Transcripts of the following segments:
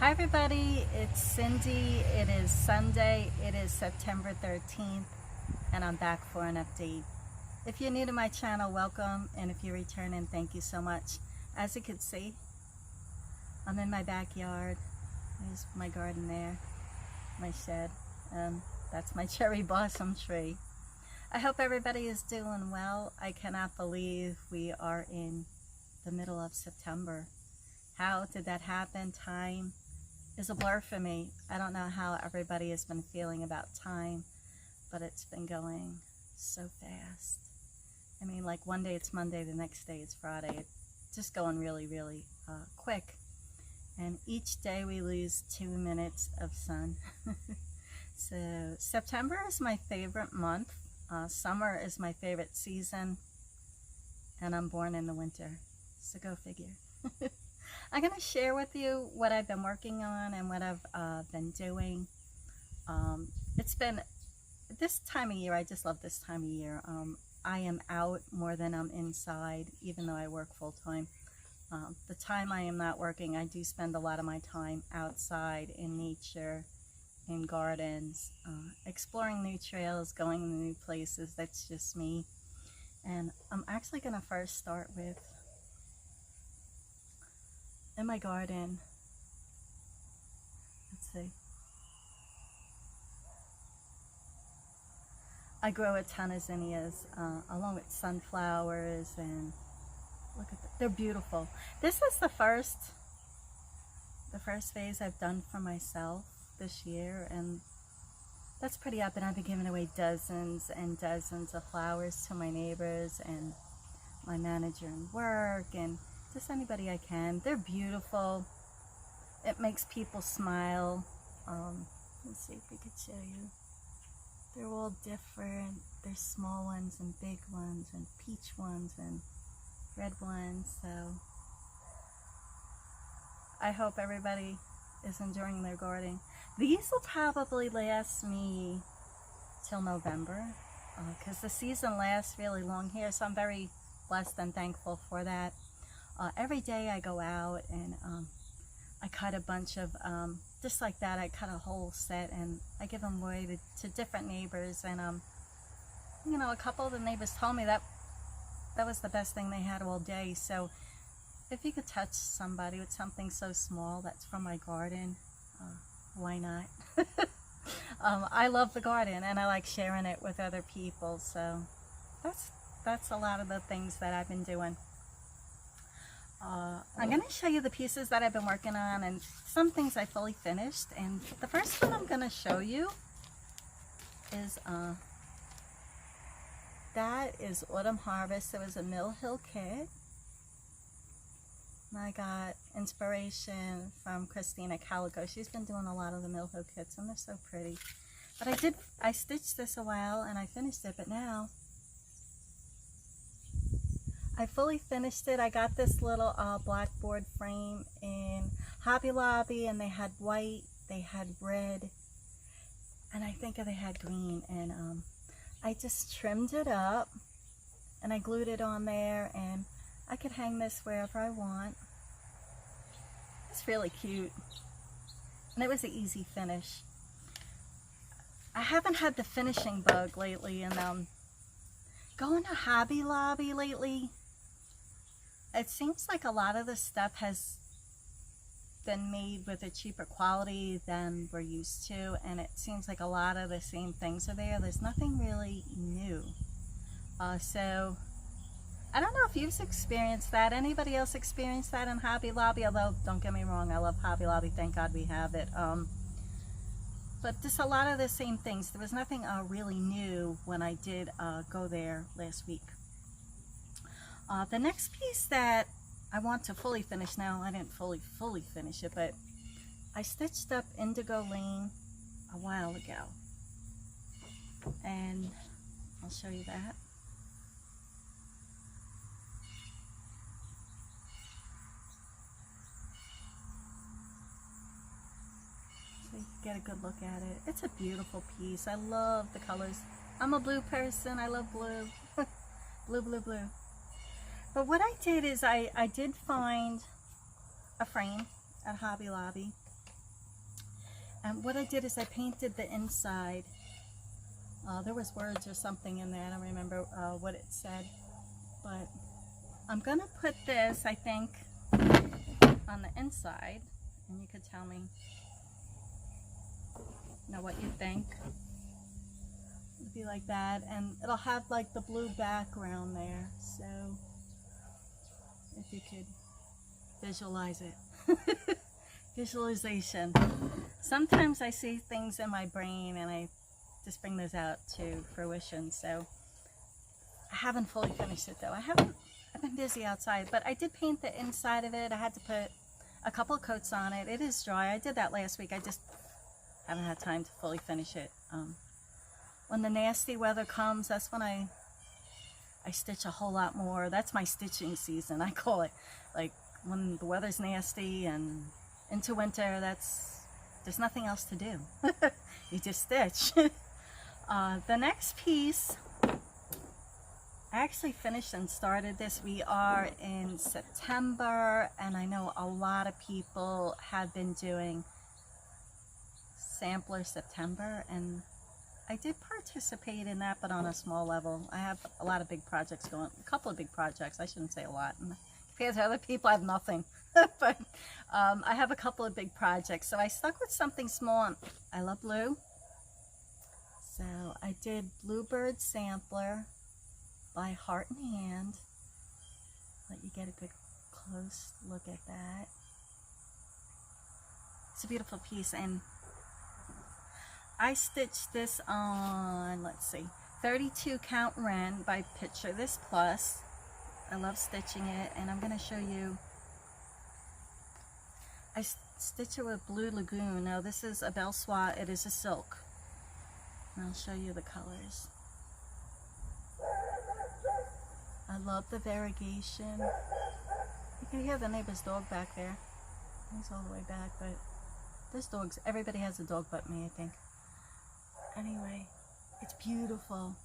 Hi everybody, it's Cindy. It is Sunday. It is September 13th and I'm back for an update. If you're new to my channel, welcome, and if you're returning, thank you so much. As you can see, I'm in my backyard. There's my garden there, my shed, and that's my cherry blossom tree. I hope everybody is doing well. I cannot believe we are in the middle of September. How did that happen? Time is a blur for me. I don't know how everybody has been feeling about time, but it's been going so fast. I mean, like one day it's Monday, the next day it's Friday. It's just going really, really quick. And each day we lose 2 minutes of sun. So September is my favorite month. Summer is my favorite season. And I'm born in the winter. So go figure. I'm going to share with you what I've been working on and what I've been doing. It's been this time of year. I just love this time of year. I am out more than I'm inside, even though I work full-time. The time I am not working, I do spend a lot of my time outside in nature, in gardens, exploring new trails, going to new places. That's just me. And I'm actually going to first start with in my garden. Let's see. I grow a ton of zinnias along with sunflowers, and look at them. They're beautiful. This is the first phase I've done for myself this year, and that's pretty up. And I've been giving away dozens and dozens of flowers to my neighbors and my manager in work, and just anybody I can. They're beautiful. It makes people smile. Let's see if we could show you. They're all different. There's small ones and big ones and peach ones and red ones. So I hope everybody is enjoying their gardening. These will probably last me till November because the season lasts really long here, so I'm very blessed and thankful for that. Every day I go out and I cut a bunch of, just like that, I cut a whole set and I give them away to different neighbors. And, you know, a couple of the neighbors told me that was the best thing they had all day. So if you could touch somebody with something so small that's from my garden, why not? I love the garden and I like sharing it with other people. So that's a lot of the things that I've been doing. I'm going to show you the pieces that I've been working on and some things I fully finished. And the first one I'm going to show you is that is Autumn Harvest. It was a Mill Hill kit. And I got inspiration from Christina Calico. She's been doing a lot of the Mill Hill kits and they're so pretty. But I stitched this a while and I finished it, but now I fully finished it. I got this little blackboard frame in Hobby Lobby, and they had white, they had red, and I think they had green. And I just trimmed it up, and I glued it on there, and I could hang this wherever I want. It's really cute, and it was an easy finish. I haven't had the finishing bug lately, and going to Hobby Lobby lately, it seems like a lot of the stuff has been made with a cheaper quality than we're used to, and it seems like a lot of the same things are there. There's nothing really new. So I don't know if you've experienced that. Anybody else experienced that in Hobby Lobby? Although, don't get me wrong, I love Hobby Lobby. Thank God we have it. But just a lot of the same things. There was nothing really new when I did go there last week. The next piece that I want to fully finish now, I didn't fully finish it, but I stitched up Indigo Lane a while ago. And I'll show you that. So you can get a good look at it. It's a beautiful piece. I love the colors. I'm a blue person. I love blue. Blue, blue, blue. But what I did is I did find a frame at Hobby Lobby, And what I did is I painted the inside. There was words or something in there. I don't remember what it said. But I'm going to put this, I think, on the inside. And you could tell me what you think. It'll be like that. And it'll have like the blue background there. So if you could visualize it. Visualization. Sometimes I see things in my brain and I just bring those out to fruition. So I haven't fully finished it though. I've been busy outside, but I did paint the inside of it. I had to put a couple of coats on it. It is dry. I did that last week. I just haven't had time to fully finish it. When the nasty weather comes, that's when I stitch a whole lot more. That's my stitching season, I call it. Like when the weather's nasty and into winter, there's nothing else to do. You just stitch. The next piece, I actually finished and started this. We are in September, and I know a lot of people have been doing Sampler September, and I did participate in that, but on a small level. I have a lot of big projects going, a couple of big projects, I shouldn't say a lot. And compared to other people, I have nothing. But I have a couple of big projects, so I stuck with something small. I love blue. So I did Bluebird Sampler by Heart in Hand. Let you get a good close look at that. It's a beautiful piece, and I stitched this on, let's see, 32 count Ren by Picture This Plus. I love stitching it, and I'm going to show you. I stitch it with Blue Lagoon. Now this is a Belle Soie. It is a silk. And I'll show you the colors. I love the variegation. You can hear the neighbor's dog back there. He's all the way back, but there's dogs. Everybody has a dog but me, I think. Anyway, it's beautiful.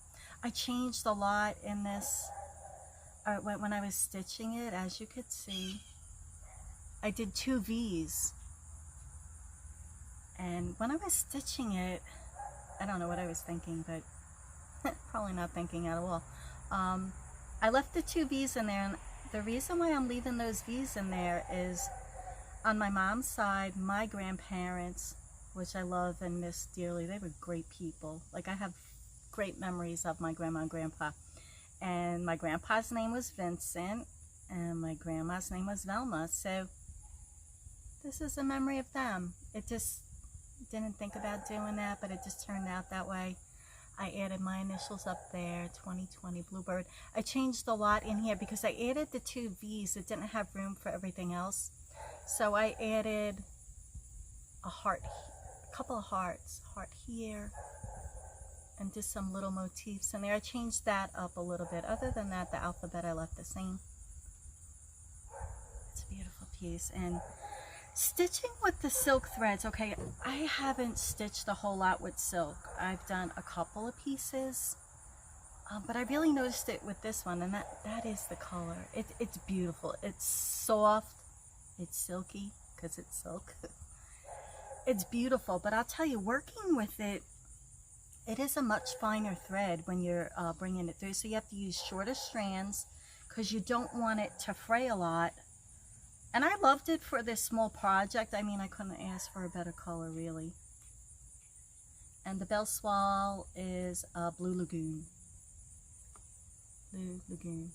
I changed a lot in this. When I was stitching it, as you could see, I did 2 V's. And when I was stitching it, I don't know what I was thinking, but probably not thinking at all. I left the 2 V's in there, and the reason why I'm leaving those V's in there is on my mom's side, my grandparents, which I love and miss dearly, they were great people. Like, I have great memories of my grandma and grandpa. And my grandpa's name was Vincent, and my grandma's name was Velma. So this is a memory of them. It just didn't think about doing that, but it just turned out that way. I added my initials up there, 2020 Bluebird. I changed a lot in here because I added the 2 V's. It didn't have room for everything else. So I added a heart, a couple of hearts, heart here, and just some little motifs in there. I changed that up a little bit. Other than that, the alphabet I left the same. It's a beautiful piece. And stitching with the silk threads, okay, I haven't stitched a whole lot with silk. I've done a couple of pieces, but I really noticed it with this one, and that is the color. It's beautiful. It's soft. It's silky because it's silk. It's beautiful, but I'll tell you, working with it, it is a much finer thread when you're bringing it through. So you have to use shorter strands because you don't want it to fray a lot. And I loved it for this small project. I mean, I couldn't ask for a better color, really. And the Belle Soie is Blue Lagoon. Blue Lagoon.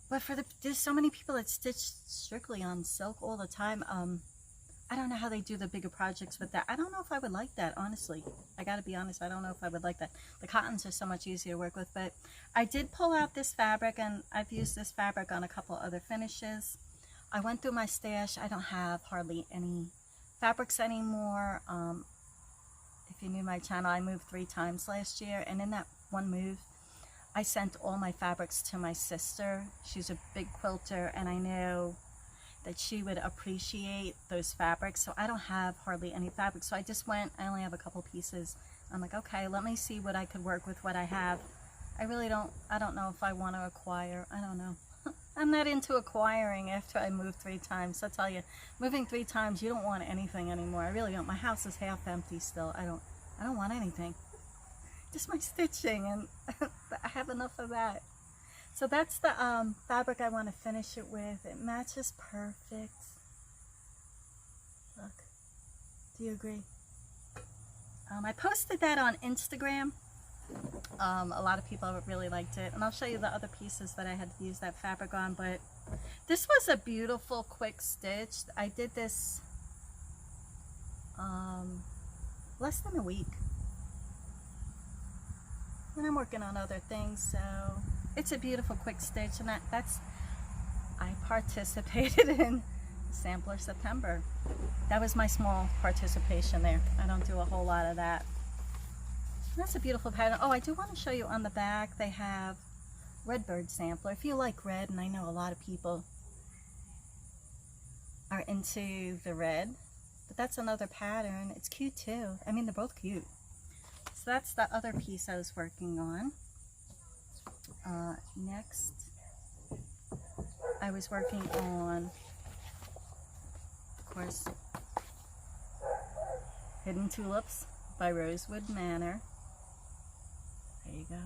But there's so many people that stitch strictly on silk all the time. I don't know how they do the bigger projects with that. I don't know if I would like that, honestly. I gotta be honest, I don't know if I would like that. The cottons are so much easier to work with, but I did pull out this fabric, and I've used this fabric on a couple other finishes. I went through my stash. I don't have hardly any fabrics anymore. If you knew my channel, I moved 3 times last year, and in that one move, I sent all my fabrics to my sister. She's a big quilter, and I know that she would appreciate those fabrics. So I don't have hardly any fabric. So I just went, I only have a couple pieces. I'm like, okay, let me see what I could work with what I have. I don't know if I want to acquire, I don't know. I'm not into acquiring after I moved 3 times. I tell you, moving 3 times, you don't want anything anymore. I really don't. My house is half empty still. I don't want anything. Just my stitching, and I have enough of that. So that's the fabric I want to finish it with. It matches perfect. Look, do you agree? I posted that on Instagram. A lot of people really liked it, and I'll show you the other pieces that I had to use that fabric on. But this was a beautiful quick stitch. I did this less than a week, and I'm working on other things, so it's a beautiful quick stitch. And I participated in Sampler September. That was my small participation there. I don't do a whole lot of that. That's a beautiful pattern. Oh, I do want to show you on the back, they have Redbird Sampler. If you like red, and I know a lot of people are into the red, but that's another pattern. It's cute too. I mean, they're both cute. So that's the other piece I was working on. Next, I was working on, of course, Hidden Tulips by Rosewood Manor. There you go.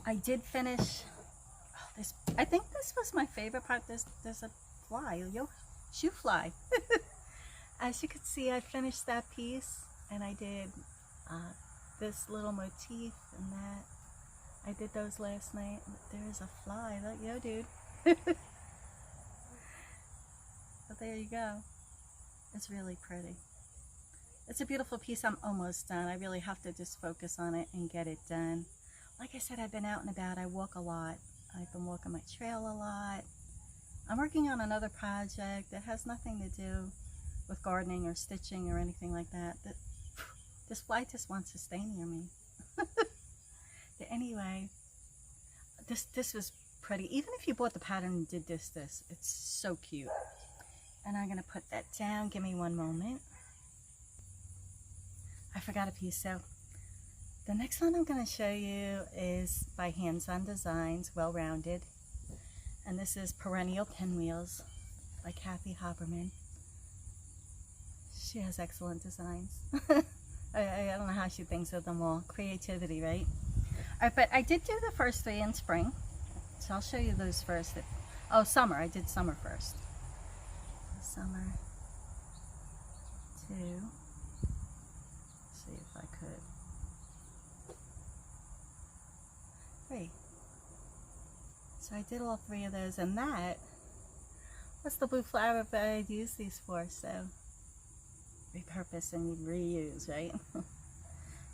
I did finish this. I think this was my favorite part. There's a fly, shoe fly. As you can see, I finished that piece, and I did this little motif and that. I did those last night. There's a fly. Look, yo, dude. But there you go. It's really pretty. It's a beautiful piece. I'm almost done. I really have to just focus on it and get it done. Like I said, I've been out and about. I walk a lot. I've been walking my trail a lot. I'm working on another project that has nothing to do with gardening or stitching or anything like that. This fly just wants to stay near me. But anyway, this was pretty. Even if you bought the pattern and did this, it's so cute. And I'm going to put that down. Give me one moment. I forgot a piece. So the next one I'm going to show you is by Hands On Designs, Well Rounded. And this is Perennial Pinwheels by Kathy Haberman. She has excellent designs. I don't know how she thinks of them all. Creativity, right? All right, but I did do the first 3 in spring. So I'll show you those first. Oh, summer. I did summer first. Summer 2. See if I could. 3. So I did all 3 of those, and that was the blue flower that I'd use these for. So repurpose and reuse, right?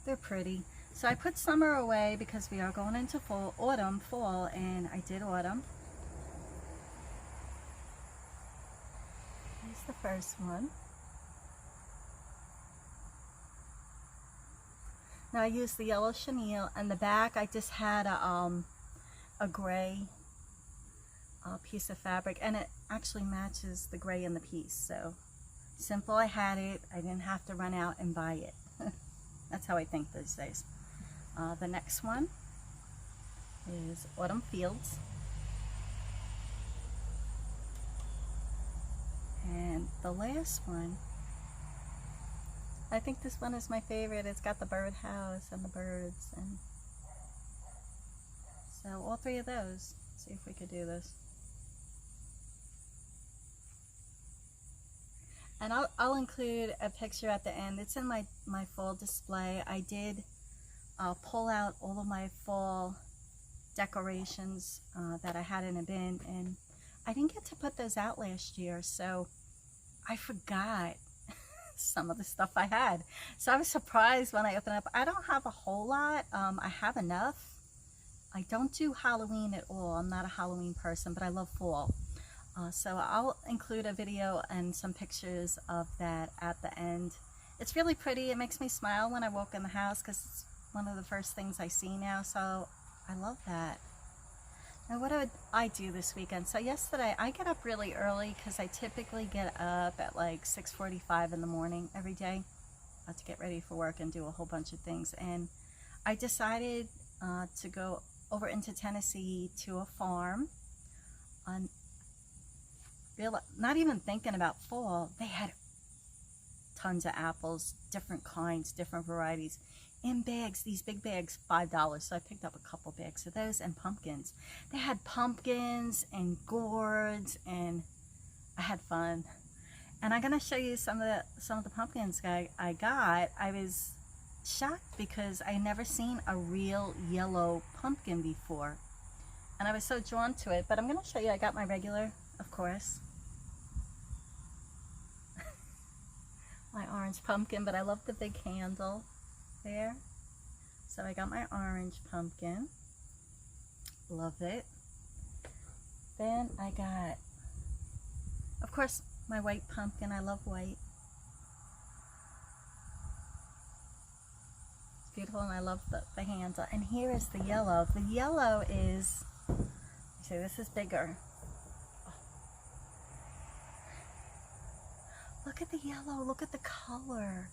They're pretty. So I put summer away because we are going into fall, and I did autumn. Here's the first one. Now I used the yellow chenille, and the back I just had a gray piece of fabric, and it actually matches the gray in the piece. So simple, I had it. I didn't have to run out and buy it. That's how I think these days. The next one is Autumn Fields. And the last one, I think this one is my favorite. It's got the birdhouse and the birds, and so all 3 of those. Let's see if we could do this. And I'll include a picture at the end. It's in my fall display. I did pull out all of my fall decorations that I had in a bin, and I didn't get to put those out last year, so I forgot some of the stuff I had. So I was surprised when I opened up. I don't have a whole lot. I have enough. I don't do Halloween at all. I'm not a Halloween person, but I love fall. So I'll include a video and some pictures of that at the end. It's really pretty. It makes me smile when I walk in the house because it's one of the first things I see now. So I love that. Now what did I do this weekend? So yesterday I get up really early because I typically get up at like 6:45 in the morning every day to get ready for work and do a whole bunch of things. And I decided to go over into Tennessee to a farm not even thinking about fall, they had tons of apples, different kinds, different varieties, in bags, these big bags, $5. So I picked up a couple bags of those, and pumpkins. They had pumpkins and gourds, and I had fun. And I'm gonna show you some of the pumpkins I got. I was shocked because I never seen a real yellow pumpkin before, and I was so drawn to it. But I'm gonna show you. I got my regular, of course, my orange pumpkin, but I love the big handle there. So I got my orange pumpkin, love it. Then I got, of course, my white pumpkin. I love white. It's beautiful, and I love the handle. And here is the yellow. The yellow is, see, this is bigger. Look at the yellow, look at the color.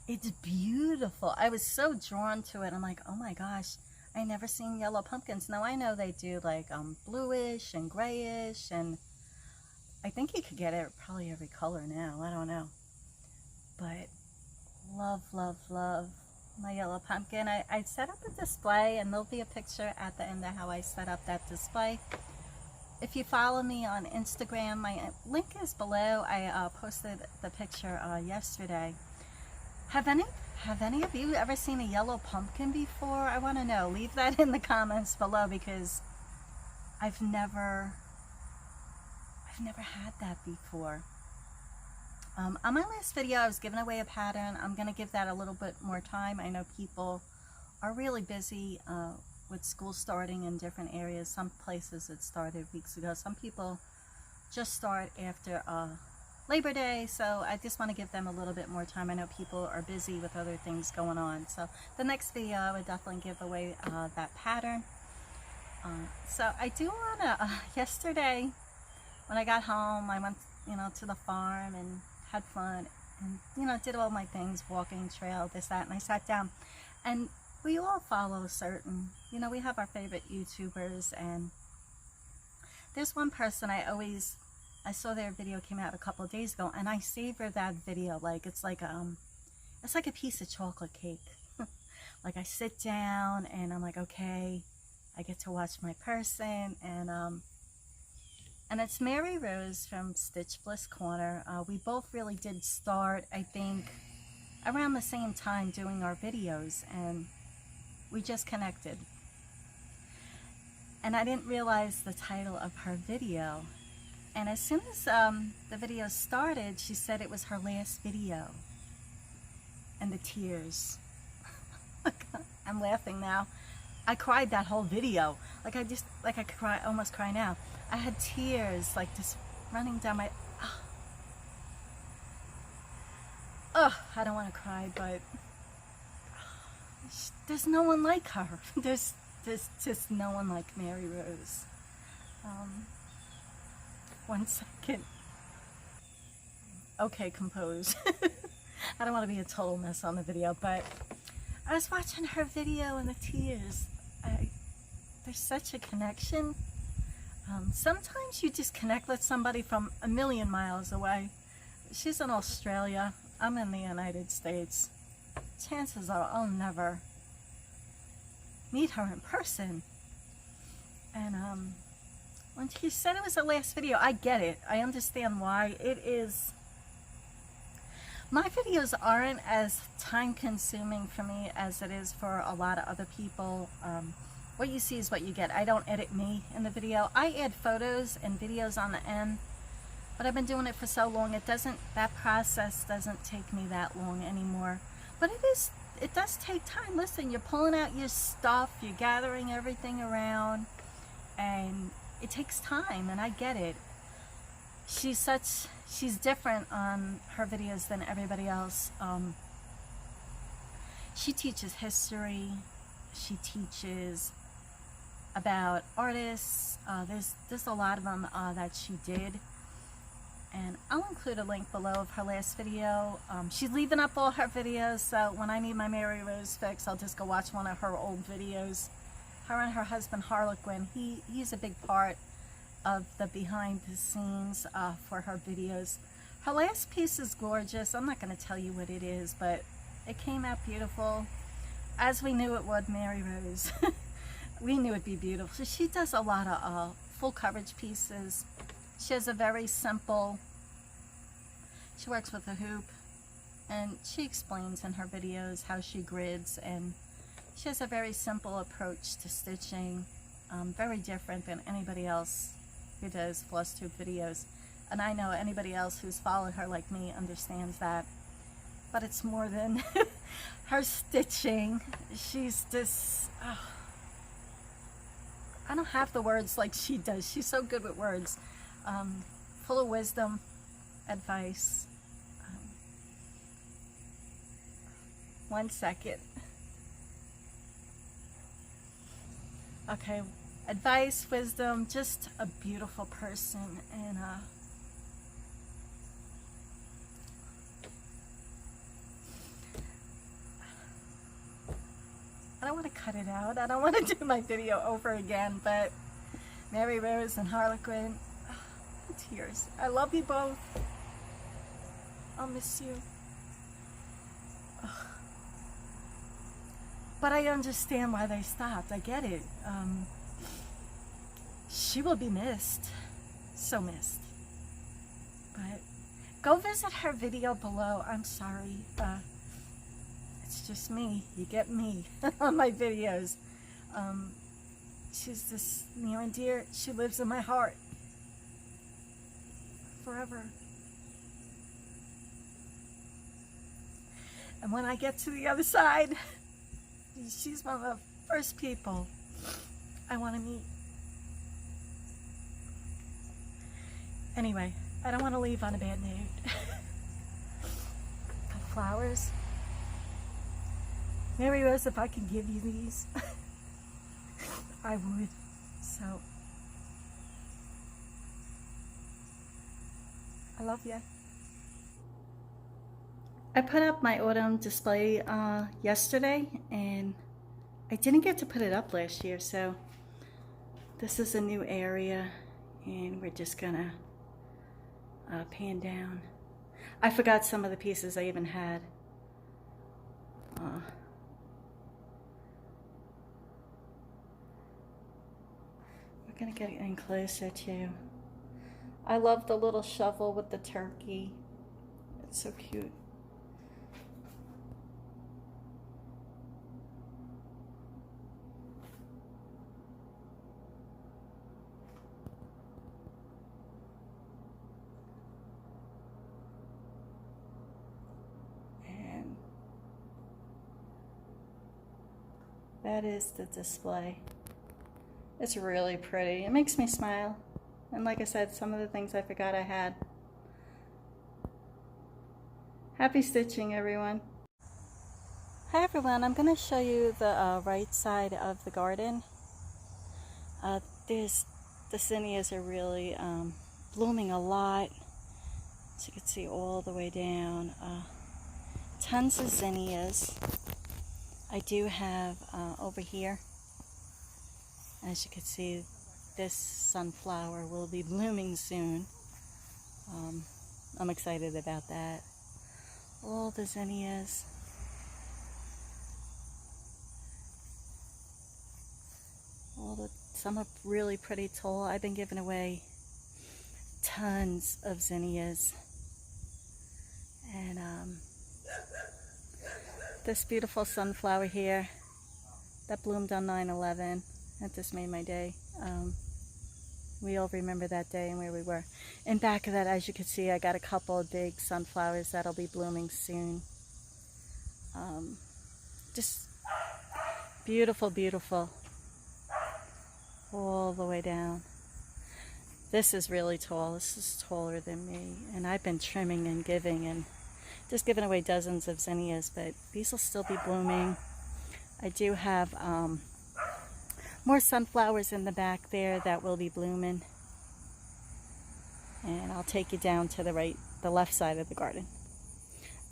It's beautiful. I was so drawn to it. I'm like, oh my gosh, I never seen yellow pumpkins. Now I know they do like bluish and grayish, and I think you could get it probably every color now. I don't know. But love, love, love my yellow pumpkin. I set up a display, and there'll be a picture at the end of how I set up that display. If you follow me on Instagram, my link is below. I posted the picture yesterday. Have any of you ever seen a yellow pumpkin before? I want to know. Leave that in the comments below, because I've never had that before. On my last video, I was giving away a pattern. I'm going to give that a little bit more time. I know people are really busy with school starting in different areas. Some places it started weeks ago. Some people just start after Labor Day, so I just want to give them a little bit more time. I know people are busy with other things going on. So the next video, I would definitely give away that pattern. So I do want to, yesterday when I got home, I went, to the farm and had fun, and, did all my things, walking, trail, this, that, and I sat down. And we all follow certain, we have our favorite YouTubers, and there's one person I saw their video came out a couple of days ago, and I savor that video like it's like a piece of chocolate cake. Like I sit down and I'm like, okay, I get to watch my person, and it's Mary Rose from Stitch Bliss Corner. We both really did start, I think, around the same time doing our videos, and we just connected. And I didn't realize the title of her video. And as soon as the video started, she said it was her last video. And the tears. I'm laughing now. I cried that whole video. I could cry, almost cry now. I had tears like just running down my, I don't want to cry, but there's no one like her. There's just no one like Mary Rose. One second. Okay, compose. I don't want to be a total mess on the video, but I was watching her video and the tears. There's such a connection. Sometimes you just connect with somebody from a million miles away. She's in Australia. I'm in the United States. Chances are I'll never meet her in person. And when she said it was her last video, I get it. I understand why. It is. My videos aren't as time consuming for me as it is for a lot of other people. What you see is what you get. I don't edit me in the video. I add photos and videos on the end, but I've been doing it for so long, that process doesn't take me that long anymore. But it does take time. Listen, you're pulling out your stuff, you're gathering everything around, and it takes time, and I get it. She's different on her videos than everybody else. She teaches history. She teaches about artists. There's a lot of them that she did, and I'll include a link below of her last video. She's leaving up all her videos, so when I need my Mary Rose fix, I'll just go watch one of her old videos. Her and her husband Harlequin, he's a big part of the behind the scenes for her videos. Her last piece is gorgeous. I'm not going to tell you what it is, but it came out beautiful, as we knew it would. Mary Rose. We knew it'd be beautiful. She does a lot of full coverage pieces. She has a very simple, she works with a hoop, and she explains in her videos how she grids, and she has a very simple approach to stitching, very different than anybody else who does Flosstube videos. And I know anybody else who's followed her like me understands that. But it's more than her stitching. She's just, oh, I don't have the words like she does. She's so good with words. Full of wisdom, advice. One second. Okay, advice, wisdom, just a beautiful person. And I don't want to cut it out. I don't want to do my video over again, but Mary Rose and Harlequin, tears. I love you both. I'll miss you. But I understand why they stopped. I get it. She will be missed. So missed. But go visit her video below. I'm sorry. It's just me. You get me on my videos. She's just near and dear. She lives in my heart. Forever. And when I get to the other side, she's one of the first people I want to meet. Anyway, I don't want to leave on a bad note. Got flowers. Mary Rose, if I could give you these, I would. So, I love you. I put up my autumn display yesterday, and I didn't get to put it up last year, so this is a new area, and we're just gonna pan down. I forgot some of the pieces I even had. We're gonna get in closer too. I love the little shovel with the turkey. It's so cute. And that is the display. It's really pretty. It makes me smile. And like I said, some of the things I forgot I had. Happy stitching, everyone. Hi everyone, I'm going to show you the right side of the garden. The zinnias are really blooming a lot. As you can see all the way down. Tons of zinnias. I do have over here, as you can see, this sunflower will be blooming soon. I'm excited about that. All the zinnias. Some are really pretty tall. I've been giving away tons of zinnias. And this beautiful sunflower here that bloomed on 9/11. That just made my day. We all remember that day and where we were. In back of that, as you can see, I got a couple of big sunflowers that'll be blooming soon. Just beautiful, beautiful. All the way down. This is really tall. This is taller than me. And I've been trimming and giving and just giving away dozens of zinnias, but these will still be blooming. I do have more sunflowers in the back there that will be blooming. And I'll take you down to the left side of the garden.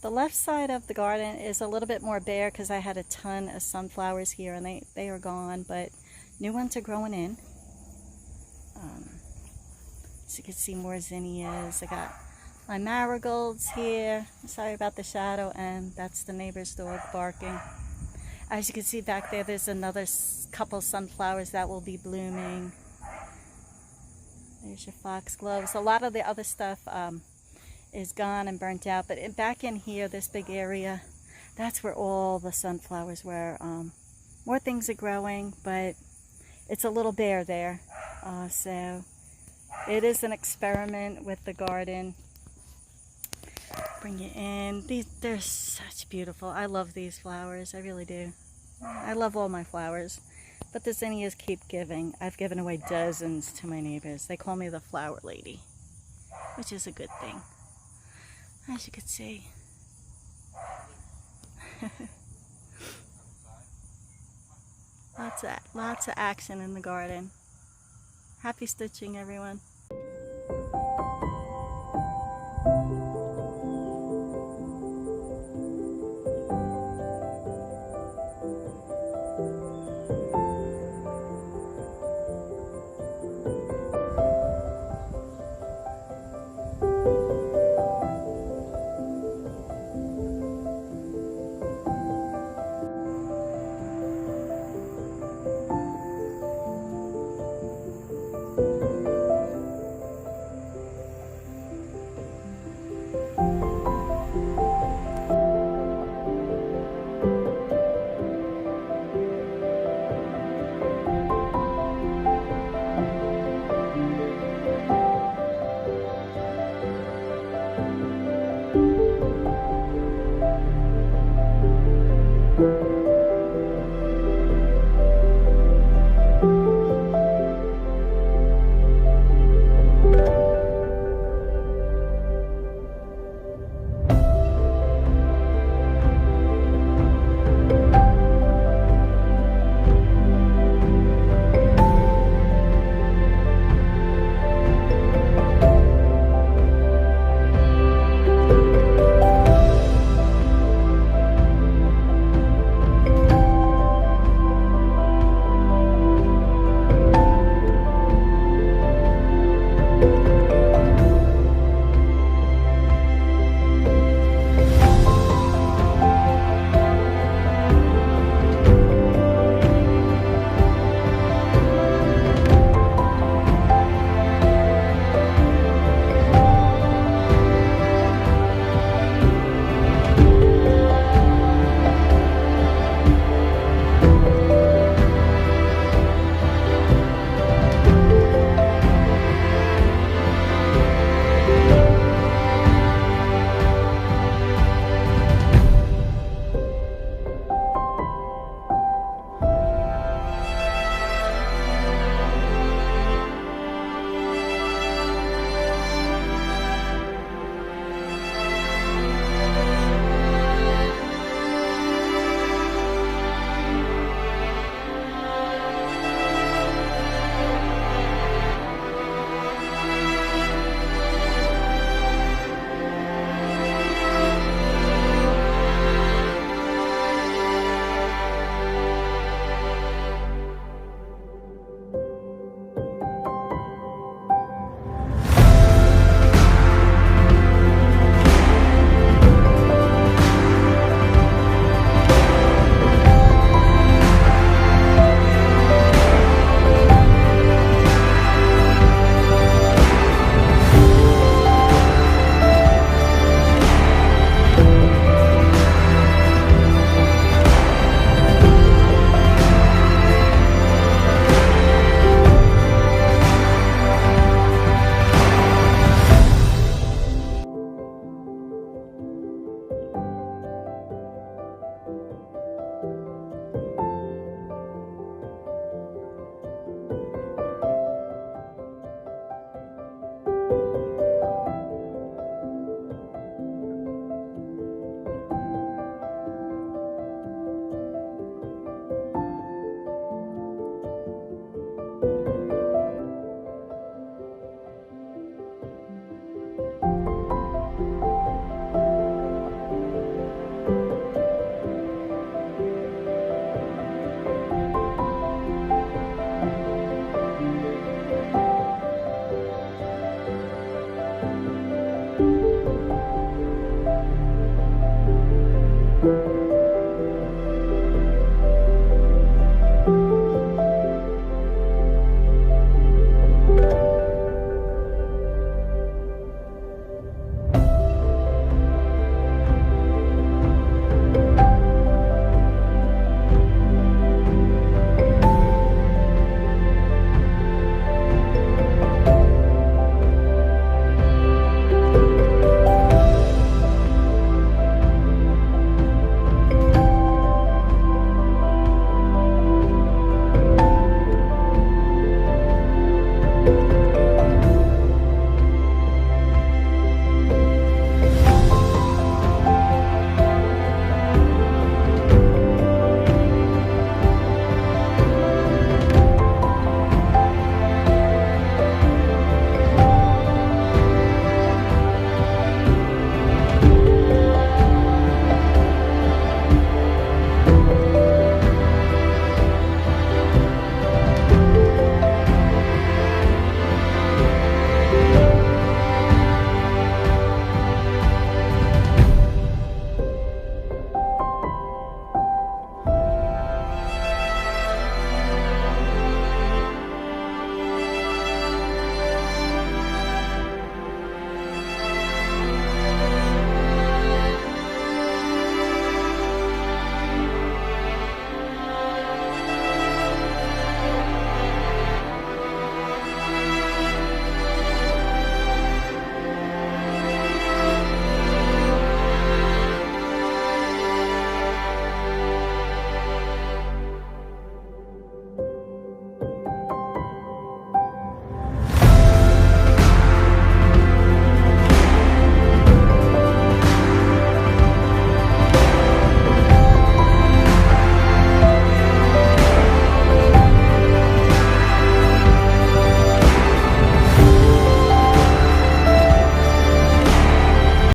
The left side of the garden is a little bit more bare because I had a ton of sunflowers here and they are gone, but new ones are growing in. As you can see, more zinnias. I got my marigolds here. Sorry about the shadow, and that's the neighbor's dog barking. As you can see back there, there's another couple sunflowers that will be blooming. There's your foxgloves. A lot of the other stuff is gone and burnt out, but back in here, this big area, that's where all the sunflowers were. More things are growing, but it's a little bare there. So it is an experiment with the garden. Bring it in. They're such beautiful. I love these flowers. I really do. I love all my flowers. But the zinnias keep giving. I've given away dozens to my neighbors. They call me the flower lady, which is a good thing, as you can see. Lots of action in the garden. Happy stitching, everyone.